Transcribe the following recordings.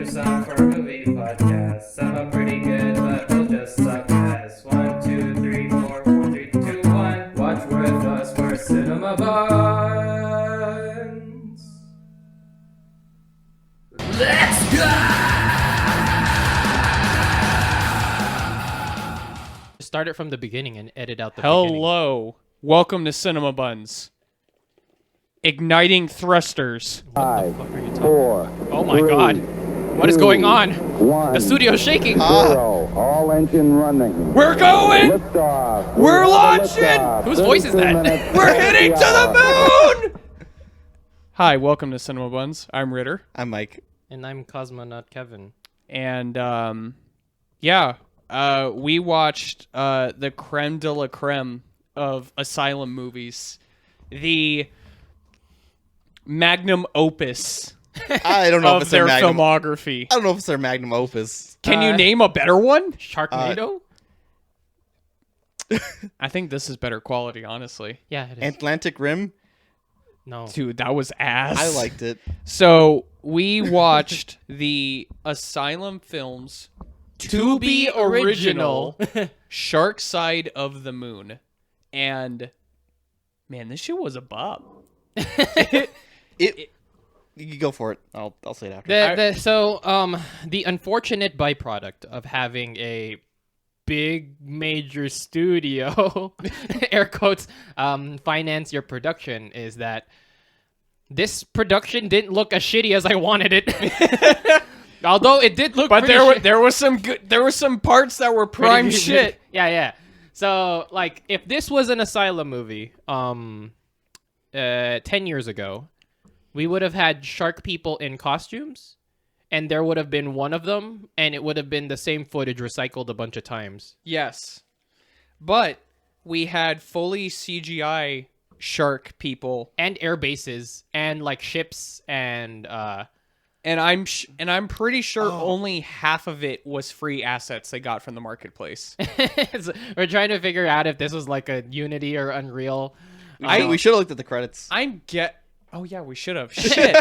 Song for Movie Podcast. Some are pretty good, but we'll just suck ass. 1, 2, 3, 4, 4, 3, 2, 1. Watch with us, we're Cinema Buns. Let's go! Start it from the beginning and edit out the beginning. Hello. Welcome to Cinema Buns. Igniting thrusters. What the fuck are you talking 4, Oh my 3, god. What is going on? 1, The studio's shaking. 0. All engine running. We're going! Liftoff. We're We have a launching! liftoff. Whose voice is 32 that? minutes We're past heading to hour. the moon! Hi, welcome to Cinema Buns. I'm Ritter. I'm Mike. And I'm Cosmonaut Kevin. And, we watched the creme de la creme of Asylum movies. The magnum opus I don't know if of it's their their magnum. filmography. I don't know if it's their magnum opus. Can you name a better one? Sharknado? I think this is better quality, honestly. Yeah, it is. Atlantic Rim. No. Dude, that was ass. I liked it. So we watched the Asylum films To Be Original Shark Side of the Moon. And man, this shit was a bop. You go for it. I'll say it after. The unfortunate byproduct of having a big major studio, air quotes, finance your production is that this production didn't look as shitty as I wanted it. Although it did look But pretty there was some good, there were some parts that were prime pretty- shit. Yeah. So, like, if this was an Asylum movie, 10 years ago, we would have had shark people in costumes, and there would have been one of them, and it would have been the same footage recycled a bunch of times. Yes. But we had fully CGI shark people, And air bases, and, like, ships, and, and I'm pretty sure only half of it was free assets they got from the marketplace. so we're trying to figure out if this was, like, a Unity or Unreal. We should have looked at the credits. Oh yeah, we should have. Shit.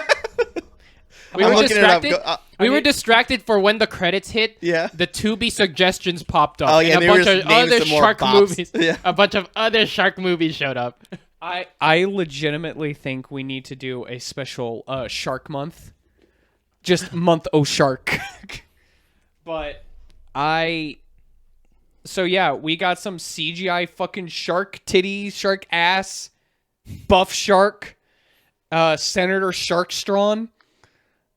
We I'm were looking it up. distracted. Go- We were distracted for when the credits hit. Yeah. The Tubi suggestions popped up. Oh, yeah, and they a were bunch just of naming other some more shark bops. movies. Yeah. A bunch of other shark movies showed up. I legitimately think we need to do a special Shark Month. Just month o' shark. But so yeah, we got some CGI fucking shark titties, shark ass, buff shark, Senator Sharkstrawn,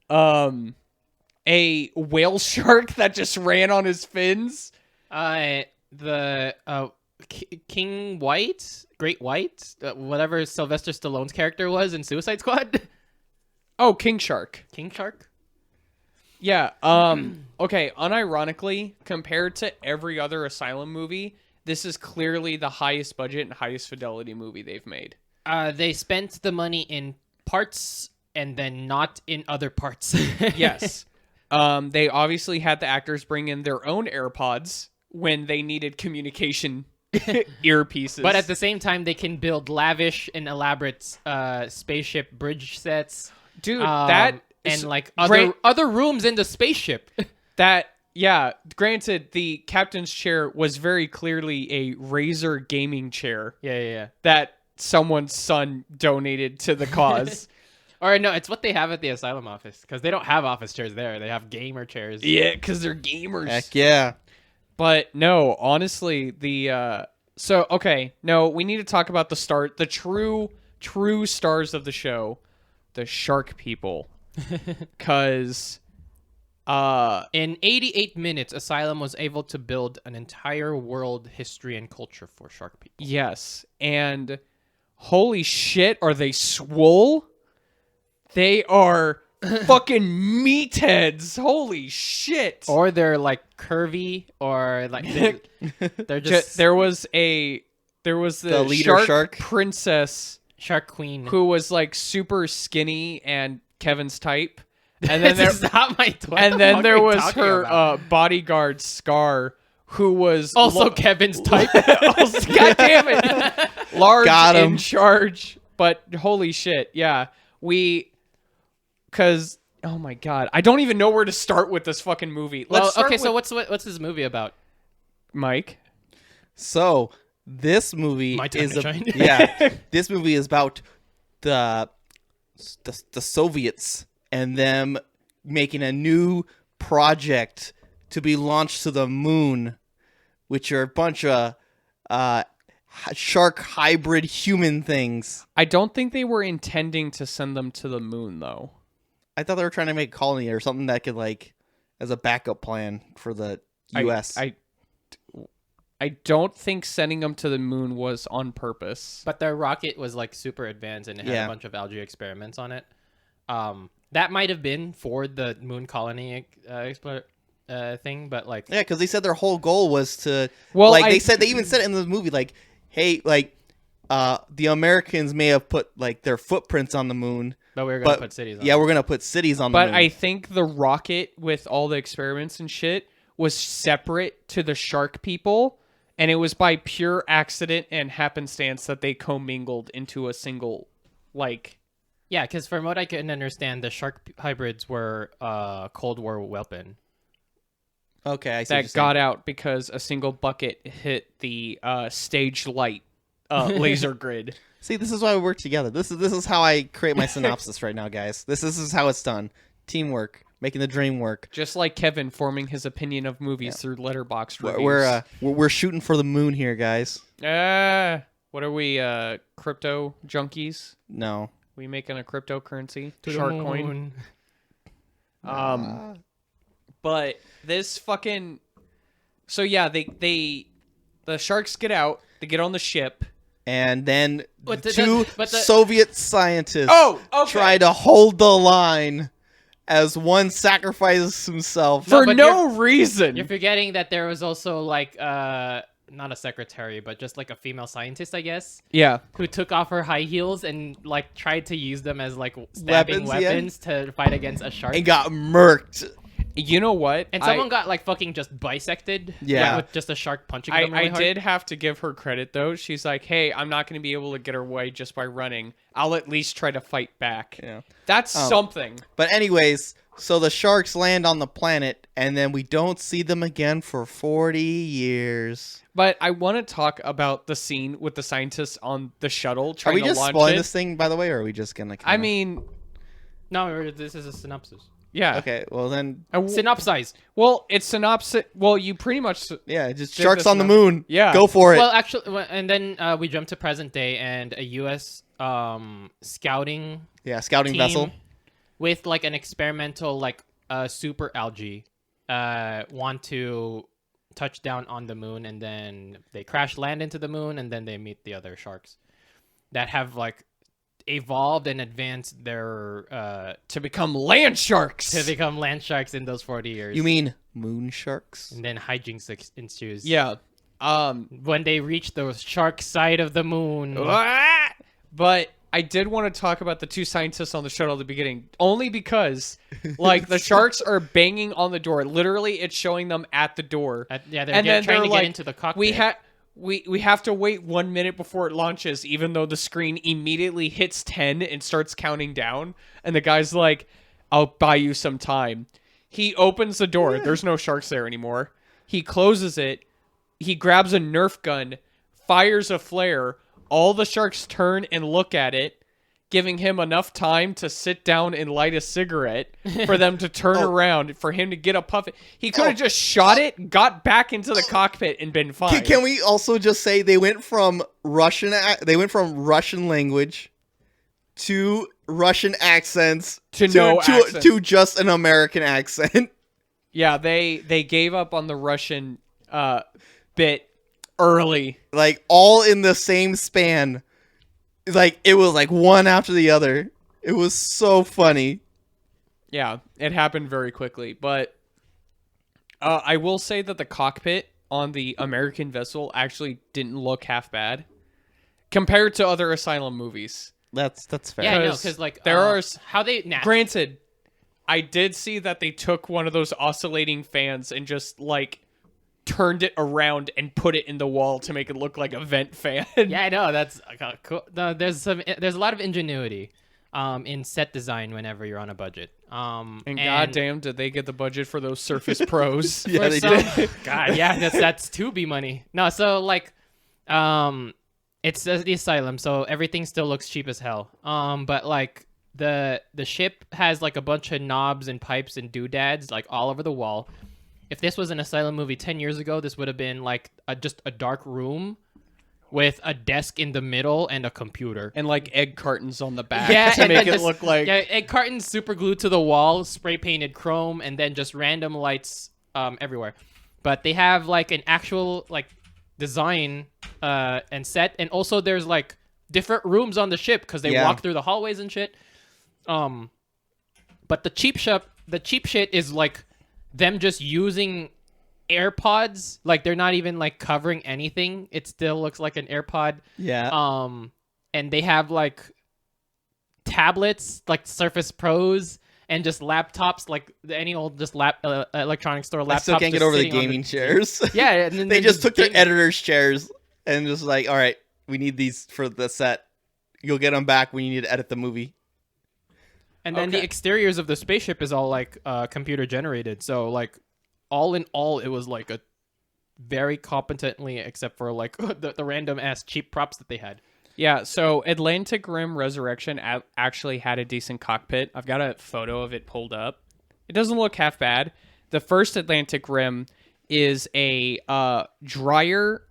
a whale shark that just ran on his fins. King White, Great White, whatever Sylvester Stallone's character was in Suicide Squad. Oh, King Shark. King Shark. Yeah, okay, unironically, compared to every other Asylum movie, this is clearly the highest budget and highest fidelity movie they've made. They spent the money in parts and then not in other parts. Yes. They obviously had the actors bring in their own AirPods when they needed communication earpieces. But at the same time, they can build lavish and elaborate spaceship bridge sets. Dude, And like great. other rooms in the spaceship. Yeah, granted, the captain's chair was very clearly a Razer gaming chair Yeah. that someone's son donated to the cause. Or no, it's what they have at the asylum office because they don't have office chairs there. They have gamer chairs. Yeah, because they're gamers. Heck yeah. But no, honestly, we need to talk about the true stars of the show, the shark people. Because In 88 minutes, Asylum was able to build an entire world history and culture for shark people. yes, and holy shit, are they swole? They are fucking meatheads. Holy shit. Or they're like curvy, or like they're just There was the leader shark? princess shark queen. who was like super skinny and Kevin's type. And then This is not my there was her bodyguard Scar, who was also Kevin's type. God damn it, large Got him. in charge. But holy shit, yeah, because Oh my god, I don't even know where to start with this fucking movie. Well, Start okay, with so what's this movie about? Mike? So this movie My time is to shine. this movie is about the Soviets and them making a new project to be launched to the moon, which are a bunch of shark hybrid human things. I don't think they were intending to send them to the moon, though. I thought they were trying to make a colony or something that could, like, as a backup plan for the U.S. I don't think sending them to the moon was on purpose. But their rocket was like super advanced and it had Yeah. a bunch of algae experiments on it. That might have been for the moon colony thing, but like Yeah, because they said their whole goal was to, Well, like, they even said it in the movie, like, hey, like, the Americans may have put, like, their footprints on the moon. but we were gonna put cities on Yeah, it. we're gonna put cities on the But moon. I think the rocket with all the experiments and shit was separate to the shark people, and it was by pure accident and happenstance that they commingled into a single, like... Yeah, because from what I can understand, the shark hybrids were a Cold War weapon. Okay, I see. what you're that saying. got out because a single bucket hit the stage light laser grid. See, this is why we work together. This is how I create my synopsis right now, guys. This is how it's done. Teamwork, making the dream work. Just like Kevin forming his opinion of movies through Letterboxd reviews. We're shooting for the moon here, guys. What are we, crypto junkies? No. We making a cryptocurrency? To the Shark coin? moon. But this fucking... So yeah, the sharks get out, they get on the ship. And then But two but the- Soviet scientists okay. try to hold the line as one sacrifices himself. For but no reason. You're forgetting that there was also like not a secretary, but just like a female scientist, I guess, Yeah. who took off her high heels and like tried to use them as like stabbing Weapons, yeah. weapons to fight against a shark. And got murked. You know what? And someone got like fucking just bisected. Yeah. With just a shark punching them really I hard. did have to give her credit, though. She's like, hey, I'm not going to be able to get her way just by running. I'll at least try to fight back. Yeah. That's something. But anyways, so the sharks land on the planet, and then we don't see them again for 40 years. But I want to talk about the scene with the scientists on the shuttle Are trying we to just launch spoiling it. this thing, by the way, or are we just gonna? I mean, No, this is a synopsis. yeah. Okay, well then, Synopsize. Well, it's synopsis. Well, you pretty much. yeah, just Did sharks the on the synop- moon. Yeah. Go for it. Well, actually, and then we jump to present day, and a U.S. Scouting Yeah, scouting team vessel. with like an experimental like super algae want to touch down on the moon, and then they crash land into the moon, and then they meet the other sharks that have like evolved and advanced their To become land sharks. to become land sharks in those 40 years. You mean moon sharks? And then hijinks ensues. Yeah. When they reach the shark side of the moon. But I did want to talk about the two scientists on the shuttle at the beginning, only because, like, the sharks are banging on the door. Literally, it's showing them at the door. Yeah, they're and then trying they're to like, get into the cockpit. we have to wait 1 minute before it launches, even though the screen immediately hits 10 and starts counting down. And the guy's like, I'll buy you some time. He opens the door. There's no sharks there anymore. He closes it. He grabs a Nerf gun, fires a flare. All the sharks turn and look at it, giving him enough time to sit down and light a cigarette for them to turn around, for him to get a puff. He could have just shot it, got back into the cockpit, and been fine. Can we also just say they went from Russian language to Russian accents To no accent. to just an American accent. Yeah, they gave up on the Russian bit early. Like all in the same span. Like it was like one after the other. It was so funny. Yeah, it happened very quickly. But I will say that the cockpit on the American vessel actually didn't look half bad compared to other Asylum movies. That's fair. Yeah, I know, 'Cause because like there are how they Granted, I did see that they took one of those oscillating fans and just like turned it around and put it in the wall to make it look like a vent fan. Yeah, I know that's cool. No, there's a lot of ingenuity in set design whenever you're on a budget. And goddamn, did they get the budget for those Surface Pros? Yeah, for they some- did. God, yeah, that's Tubi money. No, so like, it's the Asylum, so everything still looks cheap as hell. But like the ship has like a bunch of knobs and pipes and doodads like all over the wall. If this was an Asylum movie 10 years ago, this would have been like just a dark room with a desk in the middle and a computer. And like egg cartons on the back Yeah, to and make then it just- look like. yeah, egg cartons super glued to the wall, spray painted chrome, and then just random lights everywhere. But they have like an actual like design and set, and also there's like different rooms on the ship because they Yeah. walk through the hallways and shit. But the cheap shit is like them just using AirPods. Like they're not even like covering anything. It still looks like an AirPod. Yeah. And they have like tablets, like Surface Pros, and just laptops, like any old just electronic store laptops. I still can't get just over the sitting on gaming chairs. Yeah, and then They just took their game- editor's chairs and just like, all right, we need these for the set. You'll get them back when you need to edit the movie. And then the Okay. exteriors of the spaceship is all like computer generated. So like all in all, it was like a very competently, except for like the random ass cheap props that they had. Yeah, so Atlantic Rim Resurrection actually had a decent cockpit. I've got a photo of it pulled up. It doesn't look half bad. The first Atlantic Rim is a dryer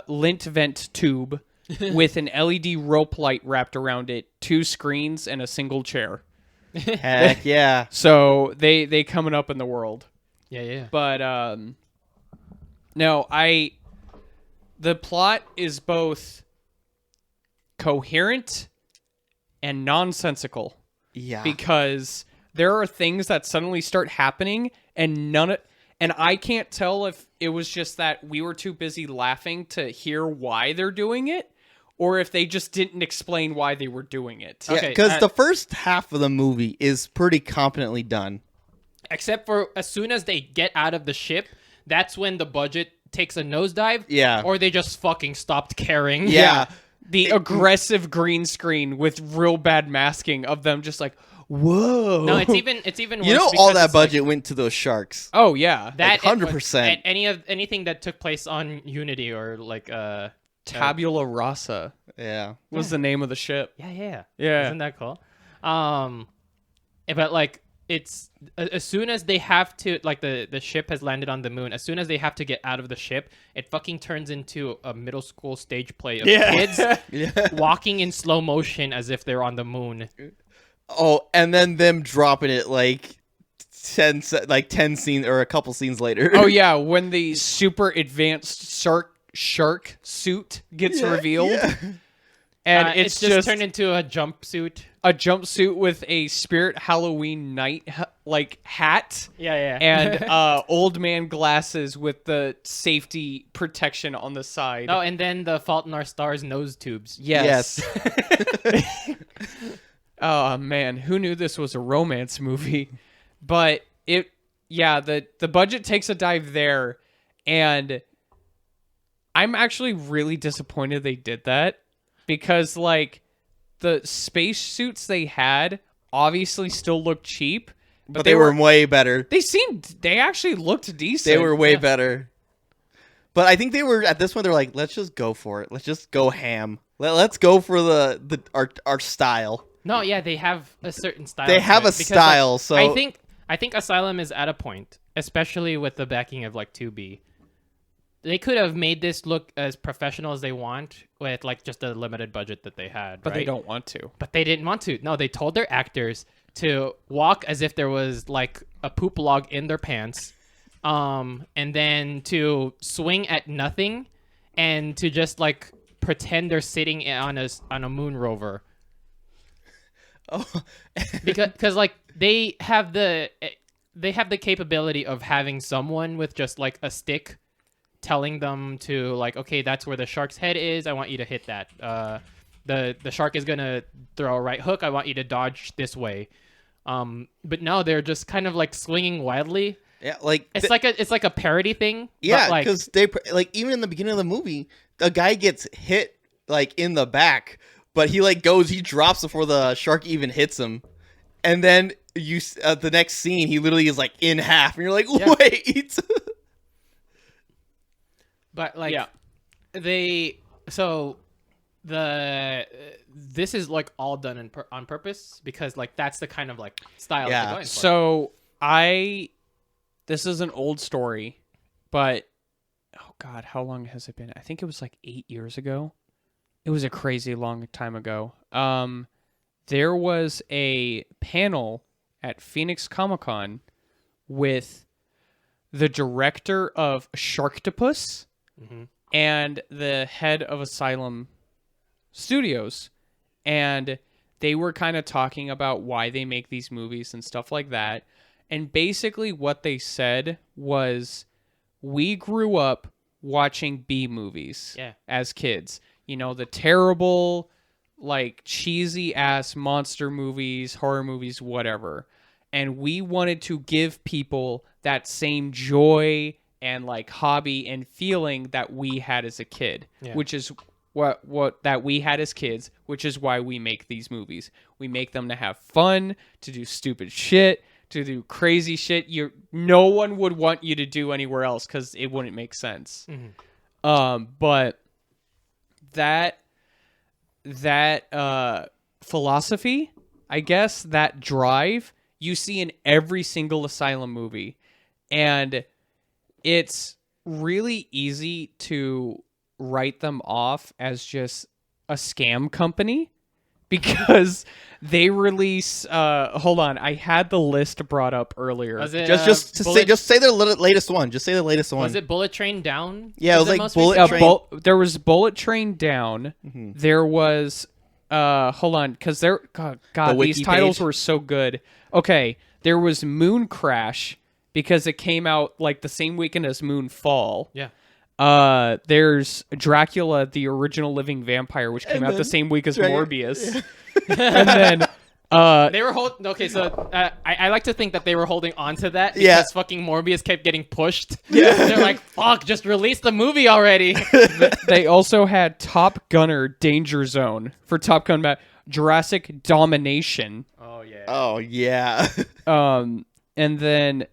lint vent tube with an LED rope light wrapped around it, 2 screens, and a single chair. Heck yeah. So they coming up in the world. Yeah. But no, the plot is both coherent and nonsensical Yeah. because there are things that suddenly start happening and I can't tell if it was just that we were too busy laughing to hear why they're doing it or if they just didn't explain why they were doing it. Yeah, Okay, because the first half of the movie is pretty competently done. Except for as soon as they get out of the ship, that's when the budget takes a nosedive. Yeah. Or they just fucking stopped caring. Yeah. The aggressive green screen with real bad masking of them just like, whoa. No, it's even worse. You know, all because that it's like- budget went to those sharks. Oh yeah. that 100%. and anything that took place on Unity or like Tabula Rasa Yeah. was the name of the ship. yeah. Yeah. Isn't that cool? But like it's as soon as they have to like the ship has landed on the moon, as soon as they have to get out of the ship, it fucking turns into a middle school stage play of kids walking in slow motion as if they're on the moon. Oh, and then them dropping it like 10 scenes or a couple scenes later. Oh yeah, when the super advanced shark suit gets revealed. yeah. And It's just turned into a jumpsuit. a jumpsuit with a Spirit Halloween night like hat. Yeah. And old man glasses with the safety protection on the side. Oh, and then the Fault in Our Stars nose tubes. yes. Oh man, who knew this was a romance movie? But the budget takes a dive there, and I'm actually really disappointed they did that because like the space suits they had obviously still looked cheap, But they were way better. they actually looked decent. They were way better. But I think they were at this point. They're like, let's just go for it. Let's just go ham. Let's go for our style. No, yeah, they have a certain style. They to have it, a because, style, like, so- I think Asylum is at a point, especially with the backing of like 2B. They could have made this look as professional as they want with like just a limited budget that they had, but they right? don't want to. But they didn't want to. No, they told their actors to walk as if there was like a poop log in their pants, and then to swing at nothing, and to just like pretend they're sitting on a moon rover. Oh, because like they have the capability of having someone with just like a stick telling them to like, okay, that's where the shark's head is, I want you to hit that. The shark is gonna throw a right hook, I want you to dodge this way. But no, they're just kind of like swinging wildly. yeah, like It's like a parody thing. yeah, but, like, because they like even in the beginning of the movie, a guy gets hit like in the back, but he drops before the shark even hits him, and then the next scene, he literally is like in half, and you're like, Yeah. wait. But like Yeah. this is like all done on purpose because like that's the kind of like style Yeah. they're going for. So this is an old story, but oh god, how long has it been? I think it was like 8 years ago. It was a crazy long time ago. There was a panel at Phoenix Comic-Con with the director of Sharktopus and the head of Asylum Studios, and they were kind of talking about why they make these movies and stuff like that. And basically what they said was, we grew up watching B movies as kids. You know, the terrible, like, cheesy ass monster movies, horror movies, whatever. And we wanted to give people that same joy and like hobby and feeling that we had as a kid, which is what that we had as kids, which is why we make these movies. We make them to have fun, to do stupid shit, to do crazy shit no one would want you to do anywhere else because it wouldn't make sense. But that philosophy, I guess, that drive, you see in every single Asylum movie. And it's really easy to write them off as just a scam company because they release hold on, I had the list brought up earlier. Was it, Just say their latest one. Just say the latest one. was it Bullet Train Down? Yeah, it was the like most Bullet recent? Train. There was Bullet Train Down. There was hold on, because God, The these wiki titles page? were so good. Okay, there was Moon Crash because it came out like the same weekend as Moonfall. Yeah. There's Dracula, the original living vampire, which came out the then same week as Dracula- Morbius. And then They were holding. Okay, so I like to think that they were holding on to that because Yeah. fucking Morbius kept getting pushed. Yeah. They're like, fuck, just release the movie already. they also had Top Gunner Danger Zone for Top Gun Jurassic Domination. Oh yeah. Oh yeah. And then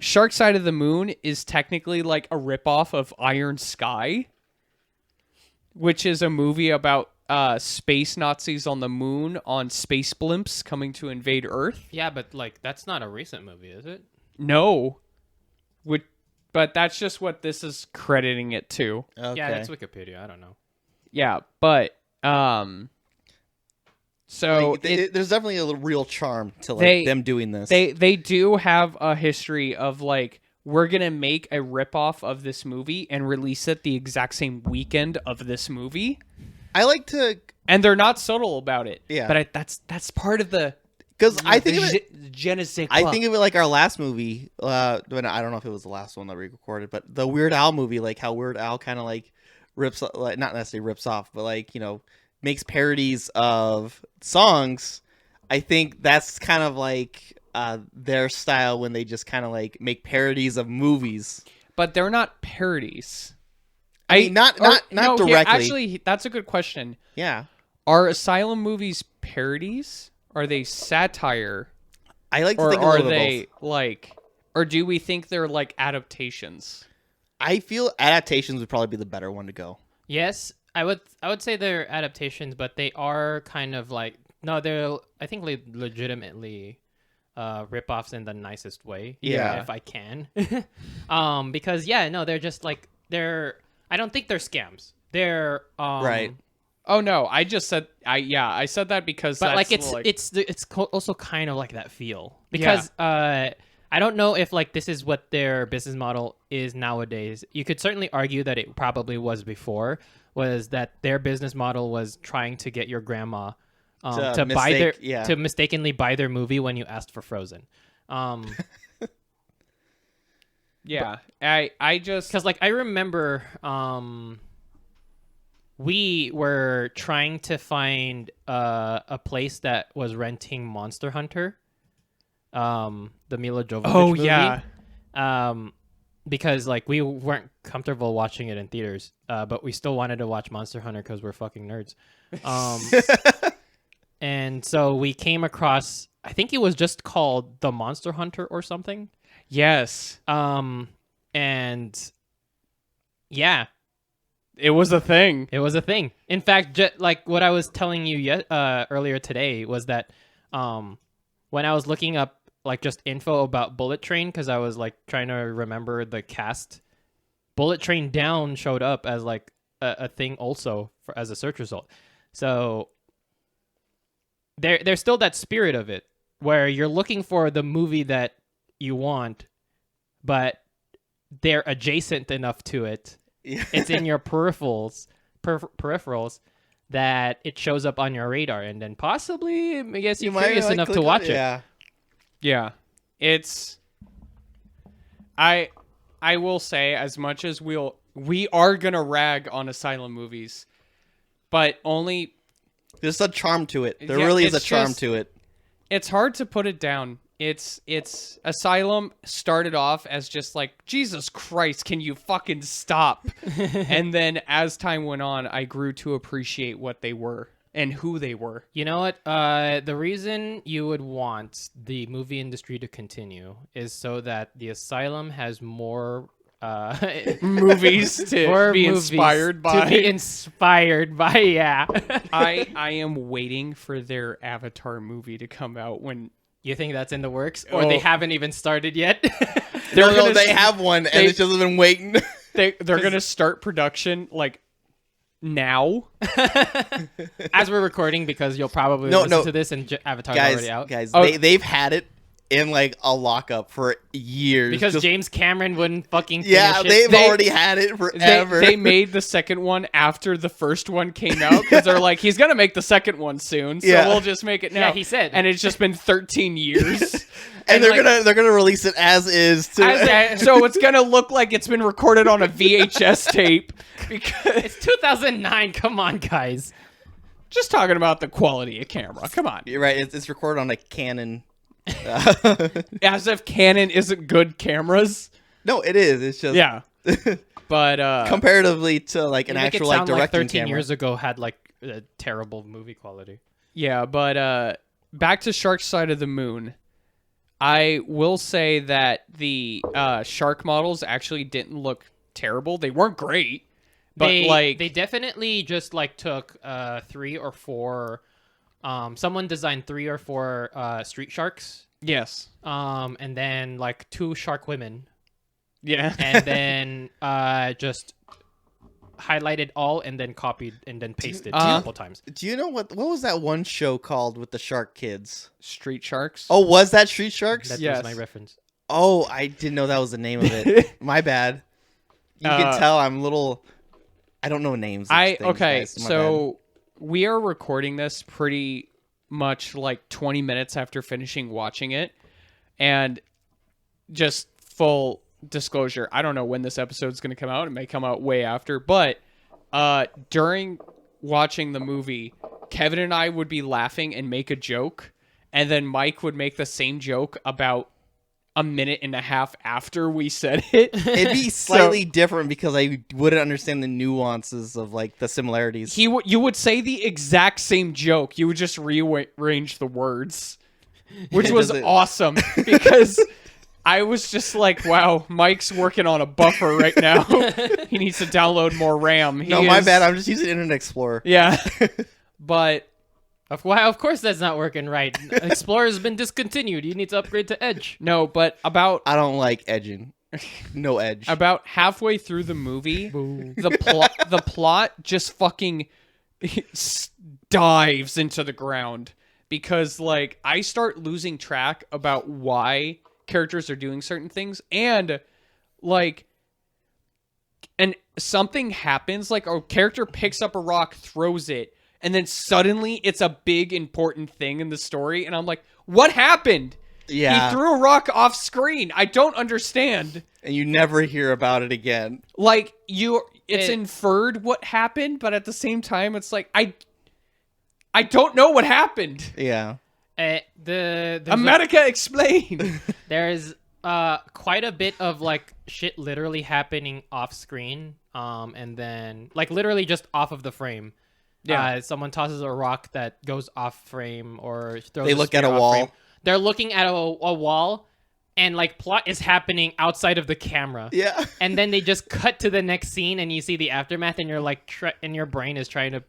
Shark Side of the Moon is technically like a ripoff of Iron Sky, which is a movie about space Nazis on the moon on space blimps coming to invade Earth. Yeah, but like that's not a recent movie, is it? No. But that's just what this is crediting it to. Okay. Yeah, that's Wikipedia. I don't know. Yeah, but so Like, there's definitely a real charm to like They- them doing this. They do have a history of like, we're gonna make a ripoff of this movie and release it the exact same weekend of this movie, I like to and they're not subtle about it. Yeah. but that's part of the. because I think of it. Je ne sais I quoi. think of it like our last movie. When I don't know if it was the last one that we recorded, but the Weird Al movie, like how Weird Al kind of like rips, like not necessarily rips off, but like makes parodies of songs. I think that's kind of like their style when they just kind of like make parodies of movies. but they're not parodies. I mean, not no, directly. Actually, that's a good question. Yeah, Are Asylum movies parodies? Are they satire? I like to Or think a are little bit they both. like, or do we think they're like adaptations? I feel adaptations would probably be the better one to go. Yes, I would say they're adaptations, but they are kind of like they're I think legitimately ripoffs in the nicest way. Yeah. if I can. Because they're just like I don't think they're scams. They're Right. Oh no, I just said I said that because but that's like it's also kind of like that feel because I don't know if like this is what their business model is nowadays. You could certainly argue that it probably was before, was that their business model was trying to get your grandma to buy to mistakenly buy their movie when you asked for Frozen. yeah. I just Because like I remember we were trying to find a place that was renting Monster Hunter, the Mila Jovovich movie. yeah. Because like we weren't comfortable watching it in theaters, but we still wanted to watch Monster Hunter because we're fucking nerds. And so we came across I think it was just called The Monster Hunter or something. Yes, And yeah, it was a thing. it was a thing. In fact, like what I was telling you earlier today was that when I was looking up like just info about Bullet Train, because I was like trying to remember the cast, Bullet Train Down showed up as like a thing also as a search result. So there's still that spirit of it where you're looking for the movie that you want, but they're adjacent enough to it. Yeah. It's in your peripherals that it shows up on your radar, and then possibly, I guess, you're curious like, enough to click on watch it. Yeah. Yeah, it's. I will say, as much as we are gonna rag on Asylum movies, but only There's a charm to it. There Yeah, really is a it's charm just- to it. it's hard to put it down. It's Asylum started off as just like, Jesus Christ, can you fucking stop? And then as time went on, I grew to appreciate what they were and who they were. You know what? The reason you would want the movie industry to continue is so that the Asylum has more Movies to more be movies inspired by. To be inspired by, yeah. I am waiting for their Avatar movie to come out when You think that's in the works, or they Oh. haven't even started yet? they're No, gonna they s- have one, and they- it's just been waiting. they're gonna start production like now. As we're recording, because you'll probably No, listen no. to this and Avatar's guys, already out. guys, Oh. they've had it in like a lockup for years. Because Just- James Cameron wouldn't fucking finish yeah, it. they've already had it forever. They made the second one after the first one came out because they're like, he's gonna make the second one soon, so Yeah. we'll just make it now. Yeah, he said. and it's just been 13 years. and they're like- gonna release it as is. To, So it's gonna look like it's been recorded on a VHS tape because It's 2009. Come on, guys. just talking about the quality of camera. Come on, You're right. It's recorded on a Canon. as if Canon isn't good cameras. No, it is. It's just Yeah, but comparatively to like an You make it actual like sound like directing 13 camera. years ago had like a terrible movie quality. yeah, but back to Shark Side of the Moon. I will say that the shark models actually didn't look terrible. They weren't great, but they definitely just like took 3 or 4. Someone designed 3 or 4 street sharks. yes, And then like 2 shark women, yeah, and then just highlighted all and then copied and then pasted a couple times. Do you know what was that one show called with the shark kids? street sharks. Oh, was that Street Sharks? That Yes. was my reference. Oh, I didn't know that was the name of it. My bad. You can tell I'm a little. I don't know names. Of things, Okay, guys. My so we are recording this pretty much like 20 minutes after finishing watching it, and just full disclosure, I don't know when this episode's going to come out. It may come out way after, but during watching the movie, Kevin and I would be laughing and make a joke, and then Mike would make the same joke about a minute and a half after we said it. It'd be slightly different because I wouldn't understand the nuances of like the similarities. You would say the exact same joke. You would just rearrange the words, which was Does it- awesome because I was just like, "Wow, Mike's working on a buffer right now. He needs to download more RAM." No, my bad. I'm just using Internet Explorer. Yeah, but Of course that's not working right. Explorer's been discontinued. You need to upgrade to Edge. no, but about I don't like edging. No edge. halfway through the movie, the plot just fucking dives into the ground because like I start losing track about why characters are doing certain things and something happens, like a character picks up a rock, throws it, and then suddenly it's a big important thing in the story and I'm like, what happened? Yeah. He threw a rock off screen. I don't understand. And you never hear about it again. Like it's It- inferred what happened, but at the same time it's like I don't know what happened. Yeah. America, explain. There's quite a bit of like shit literally happening off screen, and then like literally just off of the frame. Yeah. Someone tosses a rock that goes off frame or throws They a look at spear a off wall. frame. they're looking at a wall, and like plot is happening outside of the camera. Yeah. And then they just cut to the next scene, and you see the aftermath, and you're like, and your brain is trying to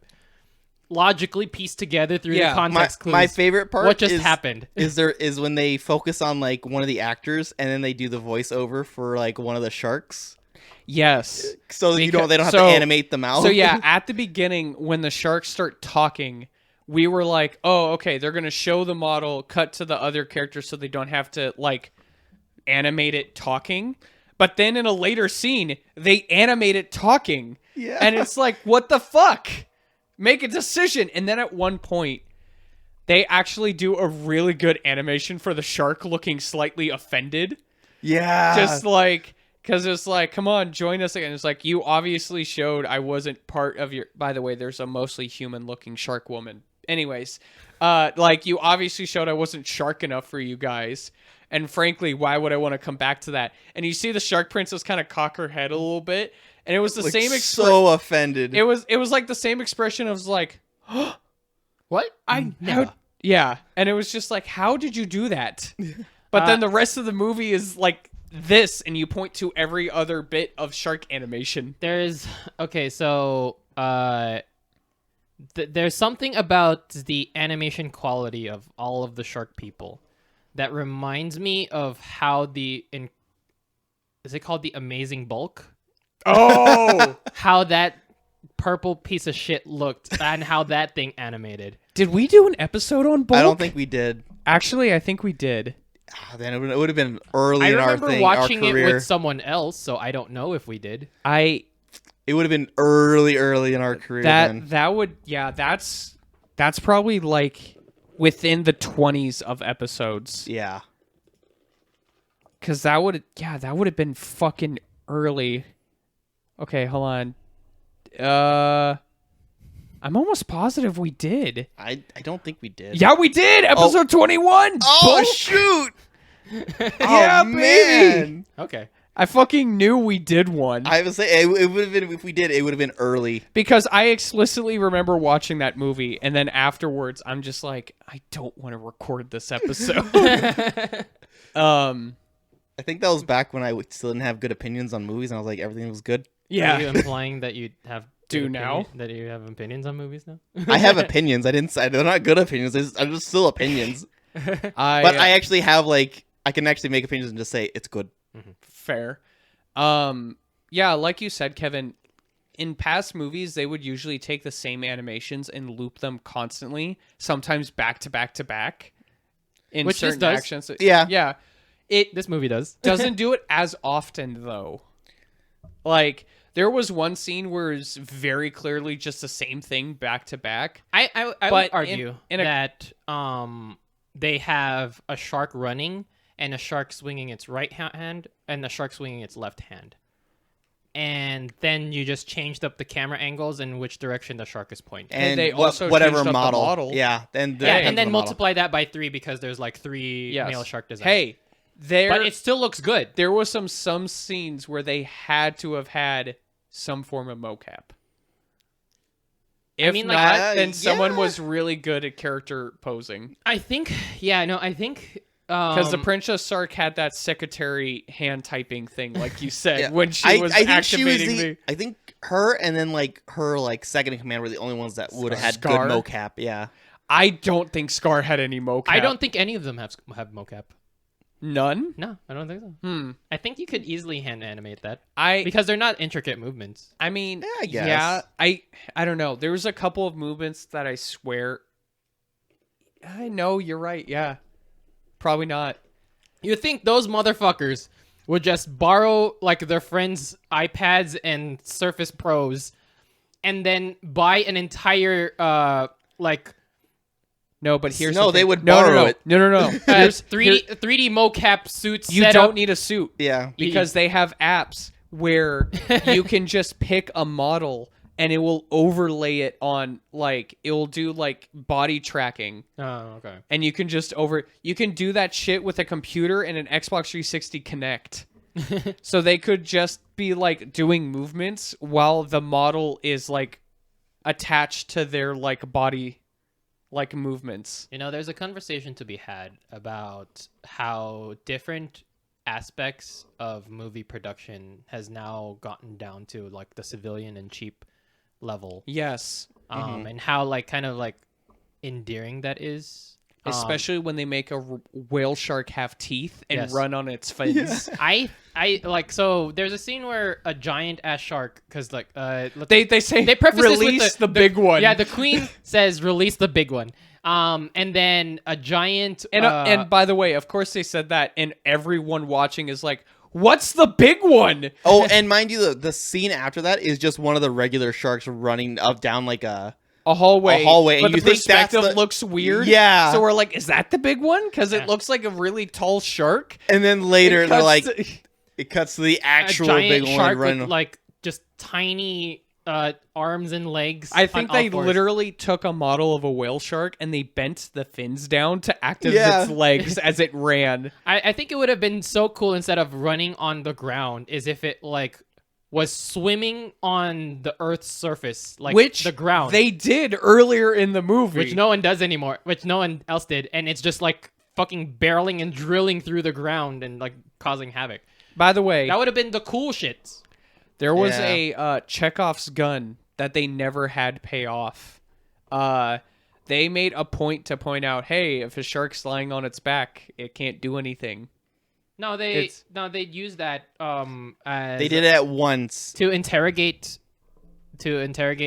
logically piece together through the context clues. My favorite part what just happened is when they focus on like one of the actors and then they do the voiceover for like one of the sharks. Yes. So that they don't have so- to animate them out. So yeah, at the beginning when the sharks start talking, we were like, "Oh, okay, they're going to show the model, cut to the other characters so they don't have to like animate it talking." But then in a later scene, they animate it talking. Yeah. And it's like, "What the fuck? Make a decision." And then at one point, they actually do a really good animation for the shark looking slightly offended. Yeah. Just like, because it's like, come on, join us again. It's like, you obviously showed I wasn't part of your. By the way, there's a mostly human looking shark woman. Anyways, like, you obviously showed I wasn't shark enough for you guys. And frankly, why would I want to come back to that? And you see the shark princess kind of cock her head a little bit. And it was the like, same so offended. It was like the same expression of like, What? I never. yeah. And it was just like, how did you do that? But then the rest of the movie is like this, and you point to every other bit of shark animation. There's okay, so there's something about the animation quality of all of the shark people that reminds me of how is it called the Amazing Bulk? Oh, How that purple piece of shit looked and how that thing animated. did we do an episode on Bulk? I don't think we did. Actually, I think we did. Then it would have been early I in our remember thing, watching our it career. with someone else, so I don't know if we did. I It would have been early in our career. then. that would that's probably like within the 20s of episodes. Yeah. Cause that would have been fucking early. Okay, hold on. I'm almost positive we did. I don't think we did. Yeah, we did. Episode 21. Oh Bulk. shoot! Yeah, Oh, baby. man. Okay. I fucking knew we did one I would say it would have been if we did. It would have been early. because I explicitly remember watching that movie, and then afterwards, I'm just like, I don't want to record this episode. I think that was back when I still didn't have good opinions on movies, and I was like, everything was good. Are you yeah. implying that you have Do good now? that you have opinions on movies now? I have opinions. I didn't say they're not good opinions. They're just still opinions. But I actually have like I can actually make opinions and just say it's good. Fair. Yeah, like you said, Kevin, in past movies, they would usually take the same animations and loop them constantly, sometimes back to back to back. In Which this certain does. actions. Yeah. Yeah. It This movie does. doesn't do it as often, though. Like, there was one scene where it's very clearly just the same thing back to back. I But would argue in a- that they have a shark running and a shark swinging its right hand and a shark swinging its left hand. And then you just changed up the camera angles in which direction the shark is pointing. And they what- also whatever changed up the model. model. Yeah. Then Yeah, and then multiply that by 3 because there's like 3 Yes. male shark designs. Hey, but it still looks good. there was some scenes where they had to have had some form of mocap. If mean, like, not, then yeah. someone was really good at character posing. I think, I think Because the Princess Sark had that secretary hand typing thing, like you said, Yeah. when she was I think she was activating the. I think her and then like her like second in command were the only ones that would have had Scar? good mocap. Yeah. I don't think Scar had any mocap. I don't think any of them have mocap. None? No, I don't think so. I think you could easily hand animate that I because they're not intricate movements. I mean, I guess. yeah, I don't know. There was a couple of movements that I swear I know you're right. Yeah. Probably not. You think those motherfuckers would just borrow like their friends' iPads and Surface Pros and then buy an entire like No, but here's No, the they thing. would no, borrow it. No. Here's 3D mocap suits You set don't up. need a suit. Yeah. Because they have apps where you can just pick a model and it will overlay it on, like, it will do like body tracking, Oh, okay. and you can just you can do that shit with a computer and an Xbox 360 Connect. So they could just be like doing movements while the model is like attached to their like body like movements. You know, there's a conversation to be had about how different aspects of movie production has now gotten down to like the civilian and cheap level. Yes. And how like kind of like endearing that is. Especially when they make a whale shark have teeth and Yes. run on its fins. I like, so there's a scene where a giant ass shark, because like They say they preface this with release the big one. Yeah, the queen says release the big one. And then a giant And by the way, of course they said that, and everyone watching is like, "What's the big one?" Oh, and mind you, the scene after that is just one of the regular sharks running up down like a hallway. hallway, But and the you think that's perspective the- looks weird. Yeah. So we're like, is that the big one? Because Yeah. it looks like a really tall shark. and then later It they're cuts like, to- it cuts to the a actual giant big one shark running. with like just tiny arms and legs. I think on all they fours. literally took a model of a whale shark and they bent the fins down to act as Yeah. its legs as it ran. I think it would have been so cool, instead of running on the ground, is if it like was swimming on the Earth's surface, like Which the ground. they did earlier in the movie. Which no one does anymore, which no one else did, and it's just like fucking barreling and drilling through the ground and like causing havoc. By the way, That would have been the cool shit. there was Yeah. a Chekhov's gun that they never had pay off. They made a point to point out, hey, if a shark's lying on its back, it can't do anything. No, It's- they'd use that as They did it at once. to interrogate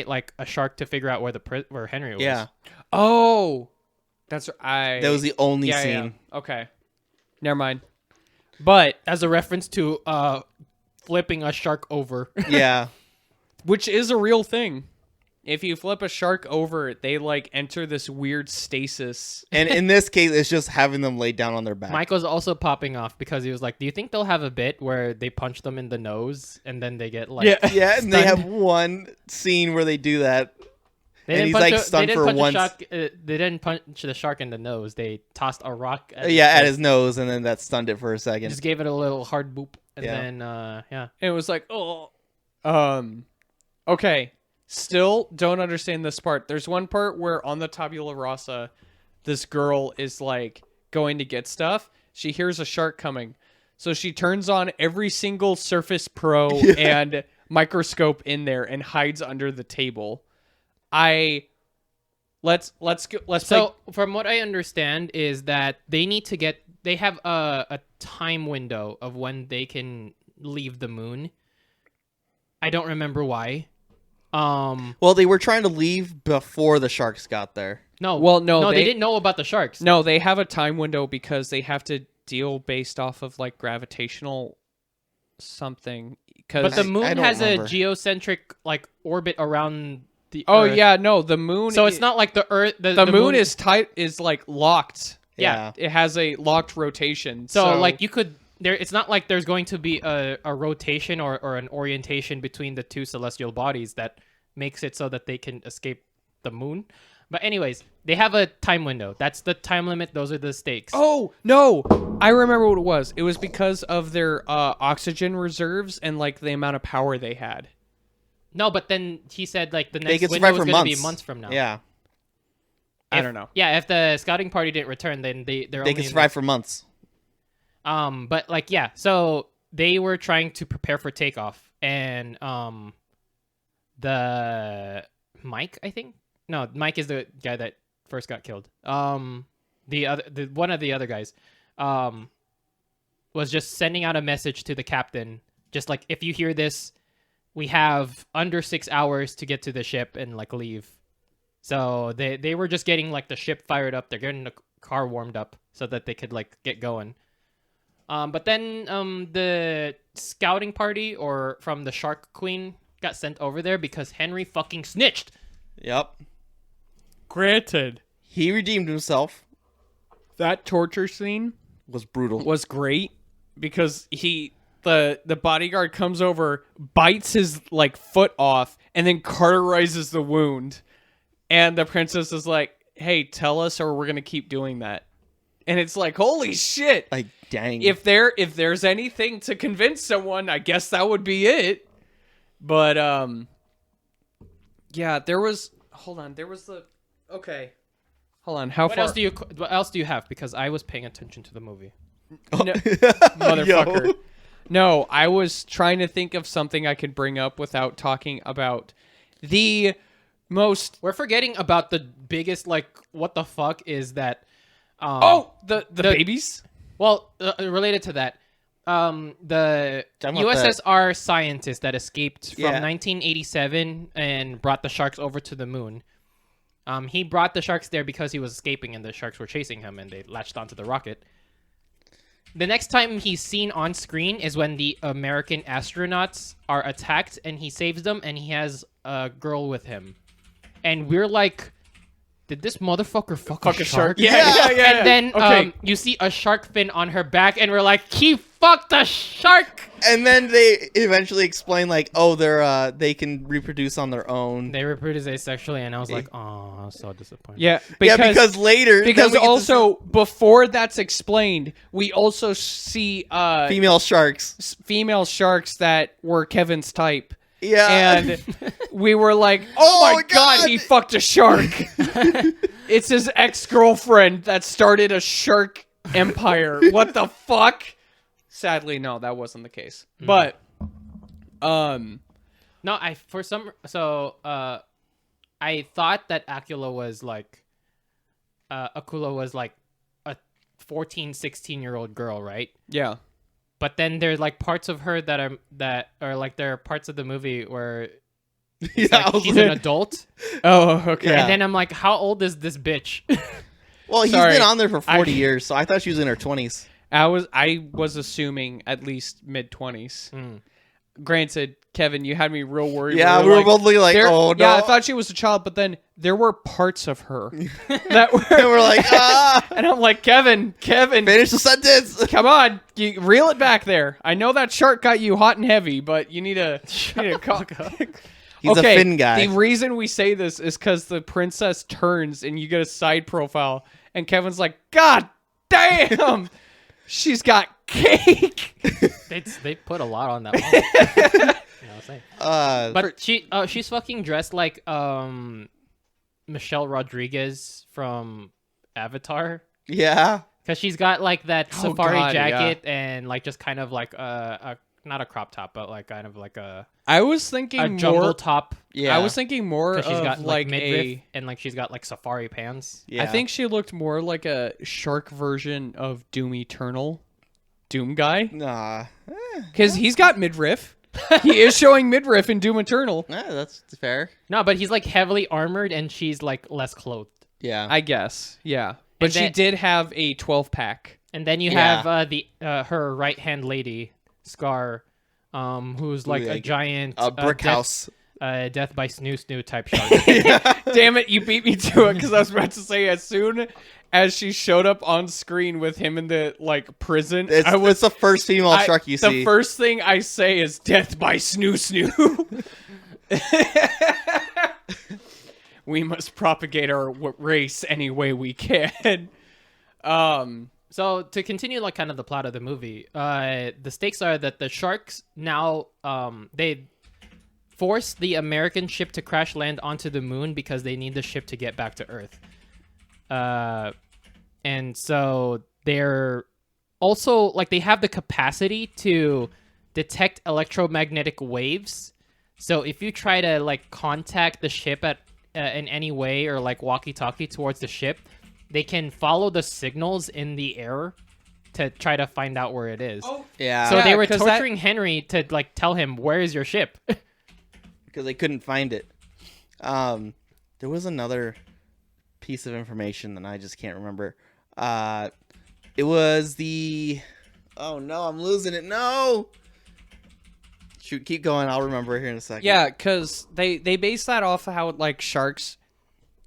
like a shark to figure out where Henry was. Yeah, Oh, that was the only yeah, scene. yeah. Okay, never mind. But As a reference to flipping a shark over. Yeah. which is a real thing. If you flip a shark over, they like enter this weird stasis. And in this case, it's just having them lay down on their back. Michael's also popping off because he was like, "Do you think they'll have a bit where they punch them in the nose and then they get like Yeah, and they stunned?" have one scene where they do that. They and didn't he's, punch like, a- stunned they didn't for punch a one shark- they didn't punch the shark in the nose. They tossed a rock. At Yeah, at face. his nose, and then that stunned it for a second. Just gave it a little hard boop, and Yeah. then yeah. And it was like, oh, okay. Still don't understand this part. There's one part where on the Tabula Rasa, this girl is like going to get stuff. She hears a shark coming. So she turns on every single Surface Pro and microscope in there and hides under the table. Let's So from what I understand is that they have a time window of when they can leave the moon. I don't remember why. Well, they were trying to leave before the sharks got there. No. Well, no, they they- didn't know about the sharks. No, they have a time window because they have to deal based off of like gravitational something. But the I moon don't has remember. a geocentric like orbit around the Oh Earth. yeah, no, the moon. So it's not like the Earth. the moon is tight. Is like locked. Yeah. It has a locked rotation. So like you could there. It's not like there's going to be a rotation or an orientation between the two celestial bodies that makes it so that they can escape the moon. But anyways, they have a time window. That's the time limit. Those are the stakes. Oh no, I remember what it was. It was because of their oxygen reserves and like the amount of power they had. No, but then he said like the They next could window survive is for going to be months. months from now. Yeah, I don't know. Yeah, if the scouting party didn't return, then they're they only can in survive for months. But like, yeah, so they were trying to prepare for takeoff, and the Mike, I think, no, Mike is the guy that first got killed. The one of the other guys, was just sending out a message to the captain, just like, if you hear this, we have under 6 hours to get to the ship and like leave. So they were just getting like the ship fired up. They're getting the car warmed up so that they could like get going. But then the scouting party or from the Shark Queen got sent over there because Henry fucking snitched. Yep, Granted, he redeemed himself. that torture scene Was brutal. was great because the bodyguard comes over, bites his like foot off, and then cauterizes the wound. And the princess is like, "Hey, tell us, or we're gonna keep doing that." And it's like, holy shit! Like, dang. If there's anything to convince someone, I guess that would be it. But yeah, there was. Hold on, there was the. Okay. Hold on, how What far? else do you have? Because I was paying attention to the movie. No, motherfucker. No, I was trying to think of something I could bring up without talking about the most. We're forgetting about the biggest, like, what the fuck is that? The babies. Well, related to that, the Talking about USSR scientist that escaped from Yeah. 1987 and brought the sharks over to the moon. He brought the sharks there because he was escaping and the sharks were chasing him and they latched onto the rocket. The next time he's seen on screen is when the American astronauts are attacked and he saves them and he has a girl with him. And we're like, did this motherfucker fuck a shark? Yeah. And then Okay. you see a shark fin on her back and we're like, he fucked a shark! And then they eventually explain like, oh, they can reproduce on their own. They reproduce asexually and I was like, oh, I was so disappointed. Yeah, Because later, because then we get to also before that's explained, we also see see female sharks. female sharks that were Kevin's type. Yeah, And we were like, oh my god, God. he fucked a shark. It's his ex-girlfriend that started a shark empire. What the fuck? Sadly, no, that wasn't the case. But, No, I thought that Akula was like a 14, 16-year-old girl, right? yeah. But then there's like parts of her that are like there are parts of the movie where yeah, I like, was she's like- an adult. Oh, okay. Yeah. And then I'm like, how old is this bitch? well, he's Sorry. been on there for 40 I- years, so I thought she was in her 20s. I was assuming at least mid-20s. Granted, Kevin, you had me real worried. Yeah, we were both looking like, oh no. Yeah, I thought she was a child, but then there were parts of her that were. and we're like, And I'm like, Kevin, finish the sentence. come on, you reel it back there. I know that shark got you hot and heavy, but you need to call. He's a Finn guy. The reason we say this is because the princess turns and you get a side profile, and Kevin's like, God damn, she's got cake. They put a lot on that one. You know what I'm saying? But she's fucking dressed like Michelle Rodriguez from Avatar. Yeah. Because she's got like that safari God, jacket and like just kind of like not a crop top, but like kind of like a I was thinking jungle more. top. Yeah. I was thinking more of She's got like midriff a. and like she's got like safari pants. Yeah. I think she looked more like a shark version of Doom Eternal, Doom guy, Nah. because he's got midriff. He is showing midriff in Doom Eternal. That's fair. No, but he's like heavily armored and she's like less clothed. Yeah. I guess, yeah. But And she then- did have a 12-pack. And then you Yeah. have her right hand lady, Scar, who's like a Like giant a brick house. death by snoo snoo type shark. Damn it, you beat me to it because I was about to say as soon as she showed up on screen with him in the like prison, It's the first female shark you the see. first thing I say is death by snoo snoo. We must propagate our race any way we can. So to continue like kind of the plot of the movie, the stakes are that the sharks now they force the American ship to crash land onto the moon because they need the ship to get back to Earth. And so they're also like they have the capacity to detect electromagnetic waves. So if you try to like contact the ship at in any way or like walkie-talkie towards the ship, they can follow the signals in the air to try to find out where it is. Yeah. So they were 'cause that- torturing Henry to like tell him where is your ship. because they couldn't find it. There was another piece of information that I just can't remember. It was the. Oh no, I'm losing it. No. Shoot, keep going. I'll remember here in a second. Yeah, because they base that off of how like sharks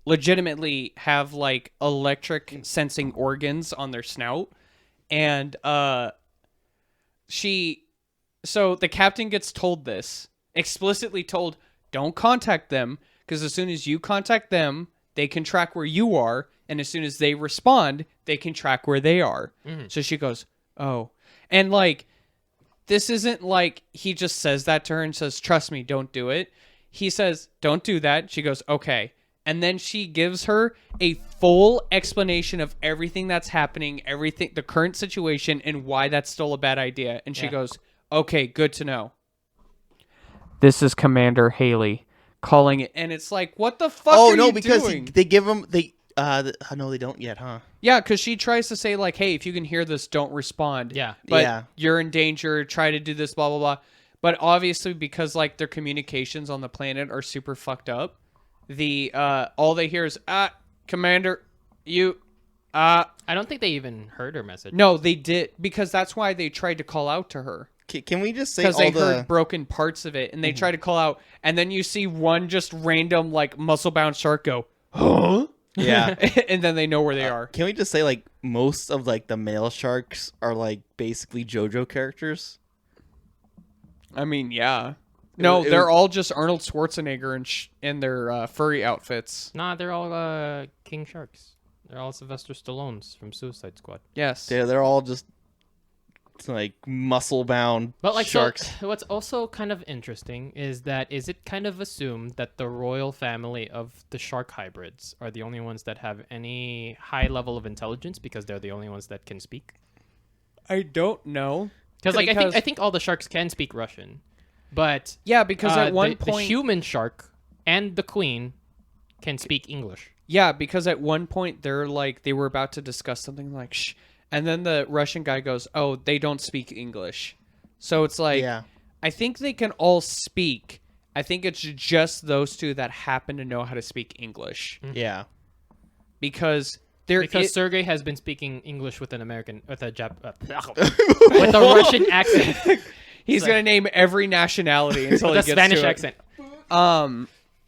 legitimately have like electric sensing organs on their snout, and so the captain gets told this, explicitly told, don't contact them because as soon as you contact them, they can track where you are, and as soon as they respond, they can track where they are. So she goes, oh, and like. This isn't like he just says that to her and says, trust me, don't do it. He says, don't do that. She goes, okay. And then she gives her a full explanation of everything that's happening, everything, the current situation, and why that's still a bad idea. And she goes, okay, good to know. This is Commander Haley calling it. And it's like, what the fuck are you doing? they give him, no, they don't yet, huh? Yeah, because she tries to say, like, hey, if you can hear this, don't respond. Yeah. But Yeah. you're in danger, try to do this, blah, blah, blah. But obviously, because, like, their communications on the planet are super fucked up, all they hear is, Commander, you, I don't think they even heard her message. No, they did, because that's why they tried to call out to her. Can we just say Because all they the... heard broken parts of it, and they tried to call out, and then you see one just random, like, muscle-bound shark go, huh? Yeah. And then they know where they are. Can we just say, like, most of, like, the male sharks are, like, basically JoJo characters? I mean, yeah. No, it they're was- all just Arnold Schwarzenegger in their furry outfits. Nah, they're all king sharks. They're all Sylvester Stallones from Suicide Squad. Yes. They're all just, like, muscle-bound But like sharks. So, what's also kind of interesting is it kind of assumed that the royal family of the shark hybrids are the only ones that have any high level of intelligence because they're the only ones that can speak? I don't know. Because I think all the sharks can speak Russian, but Yeah, because at one the point... human shark and the queen can speak English. Yeah, because at one point they're like, they were about to discuss something like, shh. And then the Russian guy goes, oh, they don't speak English. So it's like, Yeah. I think they can all speak. I think it's just those two that happen to know how to speak English. Yeah. Because Sergey has been speaking English with an American, with a with a Russian accent, he's going to name every nationality until he with gets a Spanish to it. accent.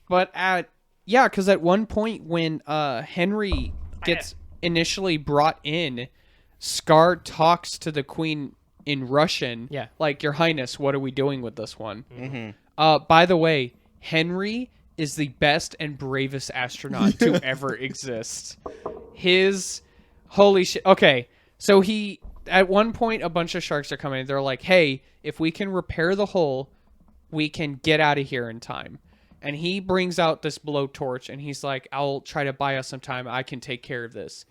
But because at one point when Henry gets initially brought in, Scar talks to the queen in Russian. Yeah. Like, Your Highness, what are we doing with this one? By the way, Henry is the best and bravest astronaut to ever exist. Holy shit. Okay, so at one point, a bunch of sharks are coming. They're like, hey, if we can repair the hull, we can get out of here in time. And he brings out this blowtorch, and he's like, I'll try to buy us some time. I can take care of this.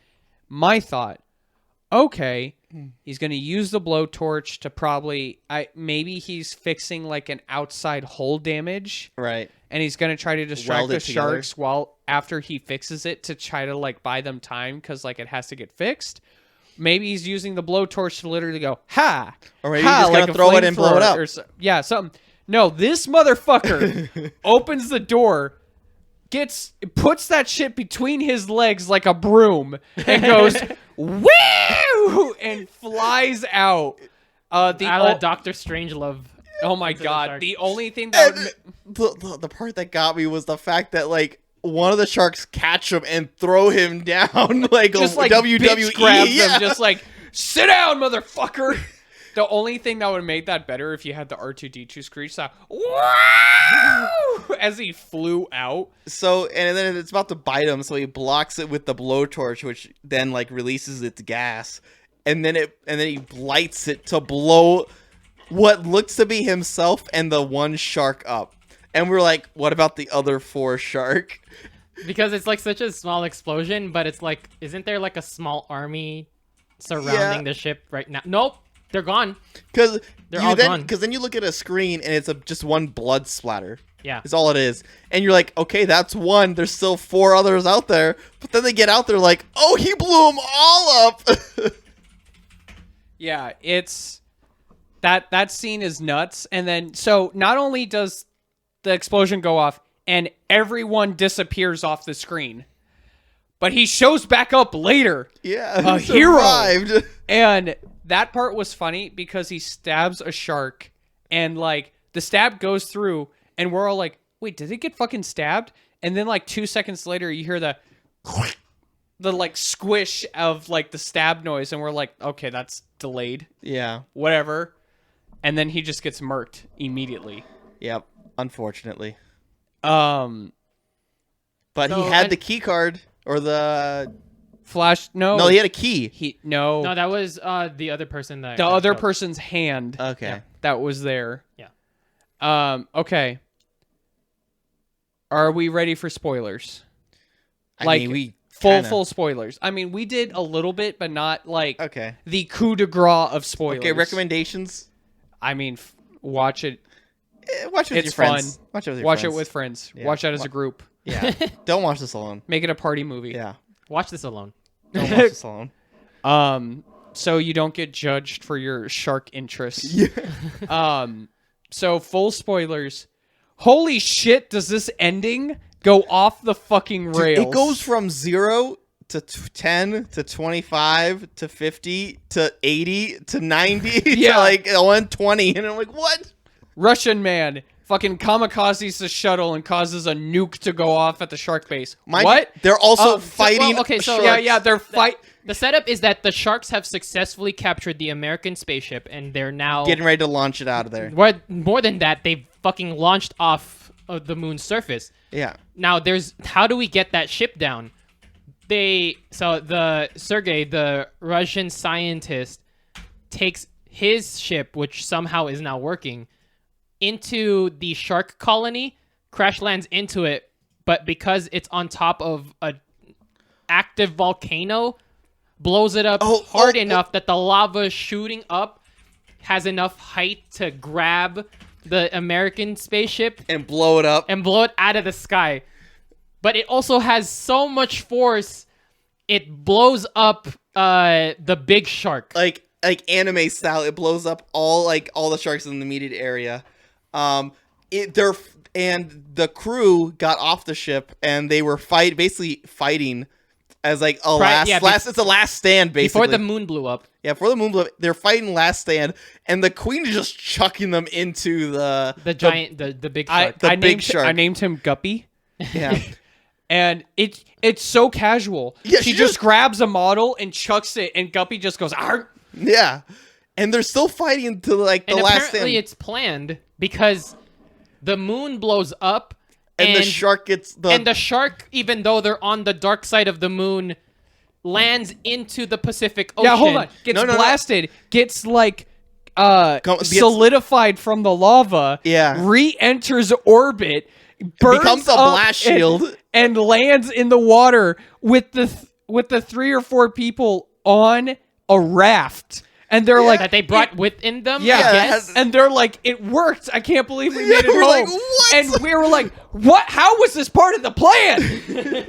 My thought, okay, he's going to use the blowtorch to maybe he's fixing like an outside hull damage, Right. and he's going to try to distract Weld the it together. sharks after he fixes it to try to like buy them time because like it has to get fixed. Maybe he's using the blowtorch to literally go, ha! Or maybe ha, he's just like gonna a throw it and blow it flamethrower up. or yeah, something. No, this motherfucker opens the door, puts that shit between his legs like a broom, and goes, woo! And flies out. Dr. Strangelove. Oh my the god! shark. The only thing that would The part that got me was the fact that, like, one of the sharks catch him and throw him down like just a like WWE. bitch grabs yeah. them, just like, sit down, motherfucker. The only thing that would have made that better if you had the R2D2 screech sound, wow, as he flew out. So, and then it's about to bite him, so he blocks it with the blowtorch, which then like releases its gas, and then he lights it to blow what looks to be himself and the one shark up. And we're like, what about the other 4 shark? Because it's like such a small explosion, but it's like, isn't there like a small army surrounding Yeah. the ship right now? Nope, they're gone. Because They're all gone. Because then you look at a screen and it's just one blood splatter. Yeah. It's all it is. And you're like, okay, that's one. There's still 4 others out there. But then they get out there like, oh, he blew them all up. Yeah, it's that scene is nuts. And then so not only does the explosion go off and everyone disappears off the screen, but he shows back up later. Yeah. A he hero. survived. And that part was funny because he stabs a shark and like the stab goes through and we're all like, wait, did it get fucking stabbed? And then like 2 seconds later you hear the like squish of like the stab noise and we're like, okay, that's delayed. Yeah. Whatever. And then he just gets murked immediately. Yep. Unfortunately. But But he had the key card or the... Flash, no. No, he had a key. No, that was the other person that The got other killed. person's hand Okay. that was there. Yeah. Okay. Are we ready for spoilers? I mean, we kinda- full spoilers. I mean, we did a little bit, but not like Okay. the coup de grace of spoilers. Okay, recommendations. I mean, watch it. Watch it with It's your friends. fun. Watch it with your Watch friends. it with friends. Yeah. Watch that as a group. Yeah. Don't watch this alone. Make it a party movie. Yeah. Watch this alone. Don't watch this alone. So you don't get judged for your shark interests. So full spoilers. Holy shit, does this ending go off the fucking rails? It goes from 0 to 10 to 25 to 50 to 80 to 90 Yeah. to like 120. And I'm like, what? Russian man fucking kamikazes the shuttle and causes a nuke to go off at the shark base. What? They're also Um, fighting. well, okay, so- sharks. Yeah, they're fight. The setup is that the sharks have successfully captured the American spaceship, and they're now Getting ready to launch it out of there. more than that. They've fucking launched off of the moon's surface. Yeah. Now, how do we get that ship down? The Sergei, the Russian scientist, takes his ship, which somehow is now working, into the shark colony, crash lands into it, but because it's on top of a active volcano, blows it up hard enough that the lava shooting up has enough height to grab the American spaceship And blow it up. and blow it out of the sky. But it also has so much force, it blows up the big shark. Like anime style, it blows up all the sharks in the immediate area. And the crew got off the ship and they were basically fighting as like a it's a last stand basically. Before the moon blew up. Yeah, before the moon blew up, they're fighting last stand, and the queen is just chucking them into the The big shark. the big named, shark. I named him Guppy. Yeah. And it's so casual. Yeah, she she just just- grabs a model and chucks it, and Guppy just goes, "Arr!" Yeah. And they're still fighting to like the and last apparently stand. it's planned because the moon blows up And the shark gets and the shark, even though they're on the dark side of the moon, lands into the Pacific Ocean. Yeah, hold on. Gets No. blasted. Gets like Gets- solidified from the lava. Yeah. Re-enters orbit. Burns becomes a up blast shield. and lands in the water with the 3 or 4 people on a raft. And they're like that they brought within them. Yeah, I Yeah, guess. has- and they're like, it worked. I can't believe we Yeah, made it we're home. like, what? And we were like, what? How was this part of the plan?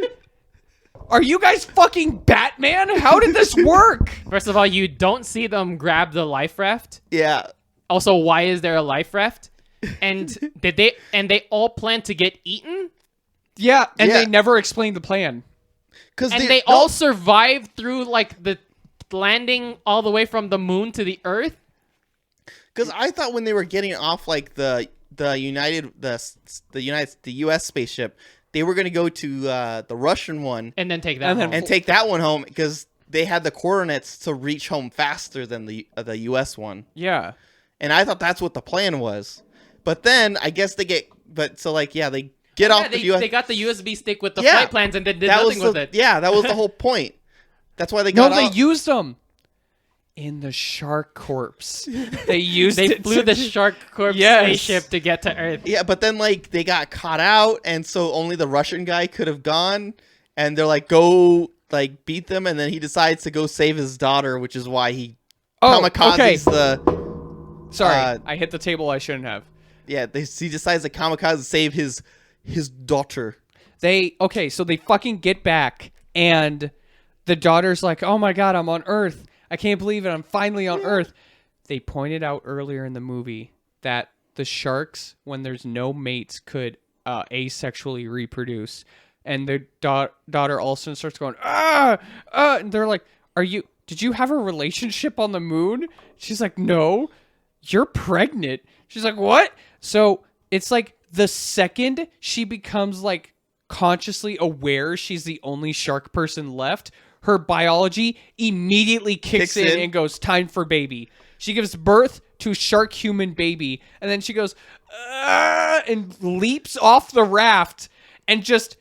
Are you guys fucking Batman? How did this work? First of all, you don't see them grab the life raft. Yeah. Also, why is there a life raft? And they all plan to get eaten? Yeah, and Yeah. they never explained the plan. Cuz And they all survived through like the landing all the way from the moon to the earth? Cuz I thought when they were getting off like the US spaceship, they were going to go to the Russian one And then take that And then home. and take that one home because they had the coordinates to reach home faster than the US one. Yeah. And I thought that's what the plan was. But then I guess they get they get off the US. they got the USB stick with the Yeah. flight plans and then did that nothing was with it. Yeah, that was the whole point. That's why they No, got they off. used them in the shark corpse. They used They it flew to- the Shark Corps Yes. spaceship to get to Earth. Yeah, but then like they got caught out, and so only the Russian guy could have gone. And they're like, go like beat them, and then he decides to go save his daughter, which is why he kamikazes the. Sorry, I hit the table I shouldn't have. Yeah, he decides to kamikaze save his daughter. So they fucking get back, and the daughter's like, "Oh my god, I'm on Earth. I can't believe it. I'm finally on Earth." They pointed out earlier in the movie that the sharks, when there's no mates, could asexually reproduce. And the daughter also starts going, and they're like, did you have a relationship on the moon? She's like, no. You're pregnant. She's like, what? So it's like the second she becomes like consciously aware she's the only shark person left, her biology immediately kicks in and goes, time for baby. She gives birth to shark human baby, and then she goes, and leaps off the raft and just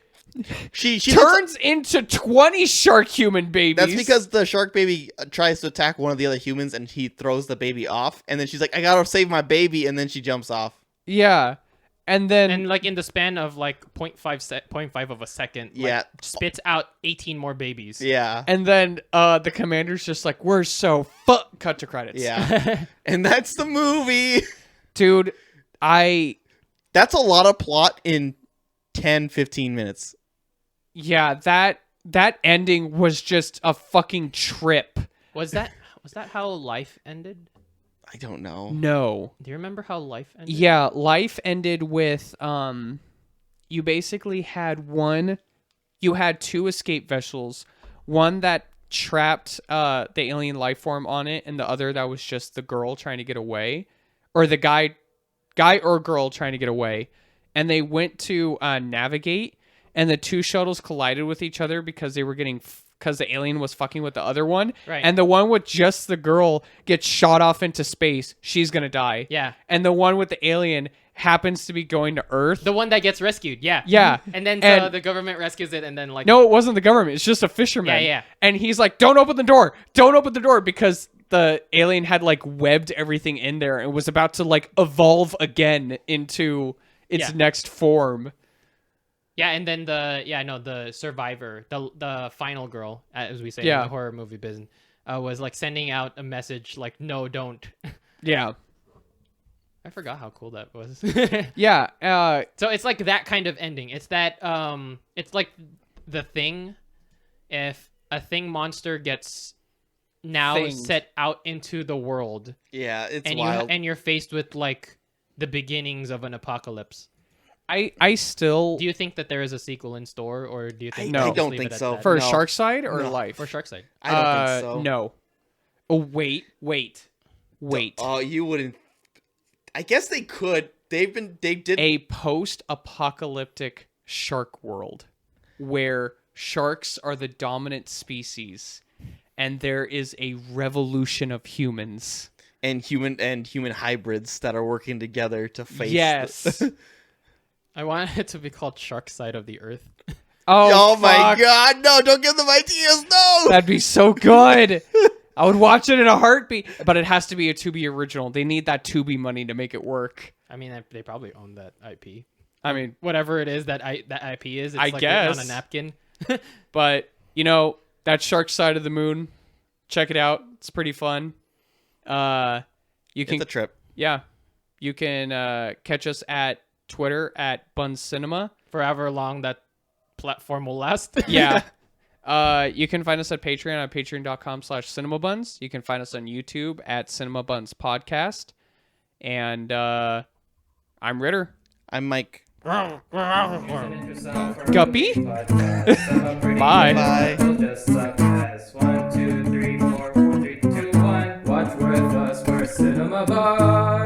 She turns into 20 shark human babies. That's because the shark baby tries to attack one of the other humans, and he throws the baby off, and then she's like, "I gotta save my baby," and then she jumps off. Yeah. And then And like in the span of like 0.5 of a second, like, Yeah. spits out 18 more babies. Yeah. the commander's just like, we're so cut to credits. Yeah. And that's the movie. Dude, That's a lot of plot in 10, 15 minutes. yeah, that ending was just a fucking trip. Was that how life ended? I don't know. No. Do you remember how life ended? Yeah, life ended with you basically had you had two escape vessels, one that trapped the alien life form on it, and the other that was just the girl trying to get away, or the guy or girl trying to get away. And they went to navigate, and the two shuttles collided with each other because they were because the alien was fucking with the other one. Right. And the one with just the girl gets shot off into space. She's gonna die. Yeah. And the one with the alien happens to be going to Earth. The one that gets rescued, yeah. Yeah. And then And- the government rescues it, and then like No, it wasn't the government. It's just a fisherman. Yeah, yeah. And he's like, don't open the door. Don't open the door, because the alien had like webbed everything in there and was about to like evolve again into its Yeah. next form. yeah, and then the survivor, the final girl, as we say Yeah. in the horror movie business, was like sending out a message like, no, don't. Yeah. I forgot how cool that was. Yeah. So it's like that kind of ending. It's that it's like The Thing. If a thing monster gets now Thinged. set out into the world, Yeah, it's and wild. you're faced with like the beginnings of an apocalypse. I still Do you think that there is a sequel in store, or do you think No. we'll I just don't leave think it at so. that? for No. Shark Side or No. Life? For Sharkside. I don't think so. No. Oh wait. Oh, you wouldn't. I guess they could. They did. A post-apocalyptic shark world where sharks are the dominant species and there is a revolution of humans. and human hybrids that are working together to face. Yes. I want it to be called Shark Side of the Earth. Oh my fuck. God! No, don't give them ideas. No. That'd be so good. I would watch it in a heartbeat, but it has to be a Tubi original. They need that Tubi money to make it work. I mean, they probably own that IP. I mean, Whatever it is that IP is, it's I like written on guess. a napkin. but you know, that Shark Side of the Moon, check it out. It's pretty fun. You can It's a trip. Yeah. You can catch us at Twitter at Buns Cinema. For however long that platform will last. Yeah. You can find us at Patreon at patreon.com/cinemabuns. You can find us on YouTube at Cinema Buns Podcast. And I'm Ritter. I'm Mike. Guppy? Bye. Bye. Just suck ass. 1, 2, 3, 4, 4, 3, 2, 1. Watch with us. We're Cinema Buds.